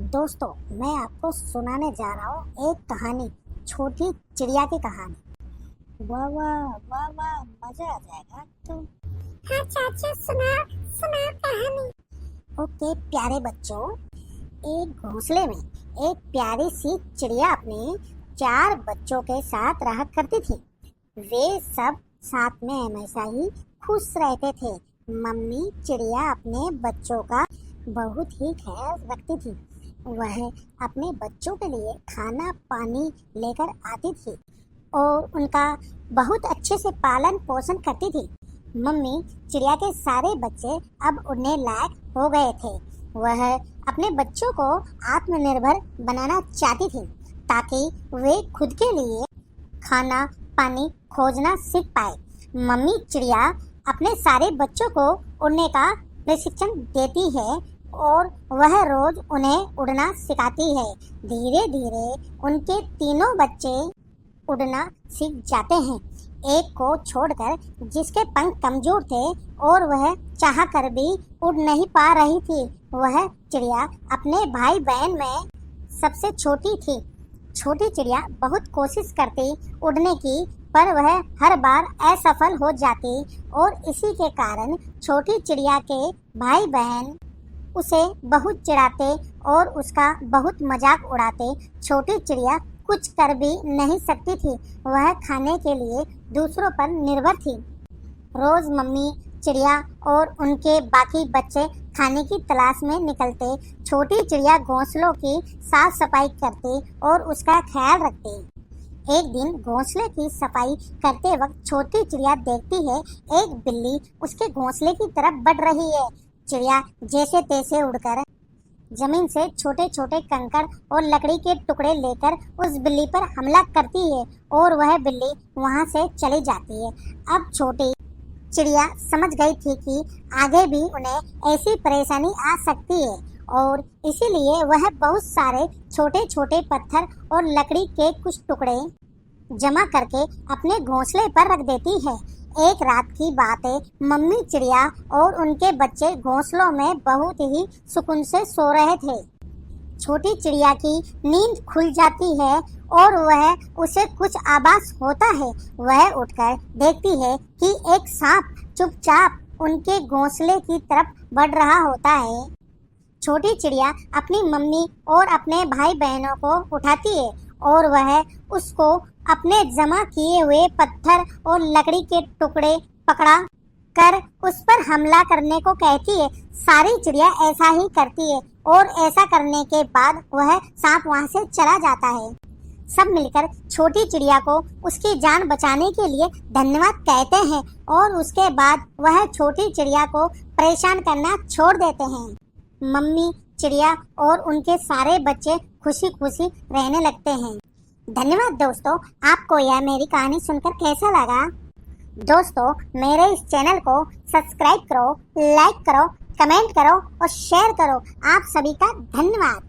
दोस्तों, मैं आपको सुनाने जा रहा हूँ एक कहानी, छोटी चिड़िया की कहानी। वाह वाह वाह वाह, मजा आ जाएगा तो। हाँ चाचा, सुना सुना कहानी। ओके प्यारे बच्चों, एक घोंसले में एक प्यारी सी चिड़िया अपने 4 बच्चों के साथ रहा करती थी। वे सब साथ में हमेशा ही खुश रहते थे। मम्मी चिड़िया अपने बच्चों का बहुत ही ख्याल रखती थी। वह अपने बच्चों के लिए खाना पानी लेकर आती थी और उनका बहुत अच्छे से पालन पोषण करती थी। मम्मी चिड़िया के सारे बच्चे अब उड़ने लायक हो गए थे। वह अपने बच्चों को आत्मनिर्भर बनाना चाहती थी ताकि वे खुद के लिए खाना पानी खोजना सीख पाए। मम्मी चिड़िया अपने सारे बच्चों को उड़ने का प्रशिक्षण देती है और वह रोज उन्हें उड़ना सिखाती है। धीरे धीरे उनके तीनों बच्चे उड़ना सीख जाते हैं, एक को छोड़कर जिसके पंख कमजोर थे और वह चाह कर भी उड़ नहीं पा रही थी। वह चिड़िया अपने भाई बहन में सबसे छोटी थी। छोटी चिड़िया बहुत कोशिश करती उड़ने की, पर वह हर बार असफल हो जाती और इसी के कारण छोटी चिड़िया के भाई बहन उसे बहुत चिढ़ाते और उसका बहुत मजाक उड़ाते। छोटी चिड़िया कुछ कर भी नहीं सकती थी, वह खाने के लिए दूसरों पर निर्भर थी। रोज मम्मी चिड़िया और उनके बाकी बच्चे खाने की तलाश में निकलते। छोटी चिड़िया घोंसलों की साफ सफाई करती और उसका ख्याल रखती। एक दिन घोंसले की सफाई करते वक्त छोटी चिड़िया देखती है एक बिल्ली उसके घोंसले की तरफ बढ़ रही है। चिड़िया जैसे तैसे उड़कर जमीन से छोटे छोटे कंकड़ और लकड़ी के टुकड़े लेकर उस बिल्ली पर हमला करती है और वह बिल्ली वहां से चली जाती है। अब छोटी चिड़िया समझ गई थी कि आगे भी उन्हें ऐसी परेशानी आ सकती है और इसीलिए वह बहुत सारे छोटे छोटे पत्थर और लकड़ी के कुछ टुकड़े जमा करके अपने घोंसले पर रख देती है। एक रात की बात है, मम्मी चिड़िया और उनके बच्चे घोंसलों में बहुत ही सुकून से सो रहे थे। छोटी चिड़िया की नींद खुल जाती है और वह उसे कुछ आभास होता है। वह उठकर देखती है कि एक सांप चुपचाप उनके घोंसले की तरफ बढ़ रहा होता है। छोटी चिड़िया अपनी मम्मी और अपने भाई बहनों को उठाती है और वह उसको अपने जमा किए हुए पत्थर और लकड़ी के टुकड़े पकड़ा कर उस पर हमला करने को कहती है। सारी चिड़िया ऐसा ही करती है और ऐसा करने के बाद वह सांप वहां से चला जाता है। सब मिलकर छोटी चिड़िया को उसकी जान बचाने के लिए धन्यवाद कहते हैं और उसके बाद वह छोटी चिड़िया को परेशान करना छोड़ देते हैं। मम्मी चिड़िया और उनके सारे बच्चे खुशी खुशी रहने लगते हैं। धन्यवाद दोस्तों, आपको यह मेरी कहानी सुनकर कैसा लगा? दोस्तों, मेरे इस चैनल को सब्सक्राइब करो, लाइक करो, कमेंट करो और शेयर करो। आप सभी का धन्यवाद।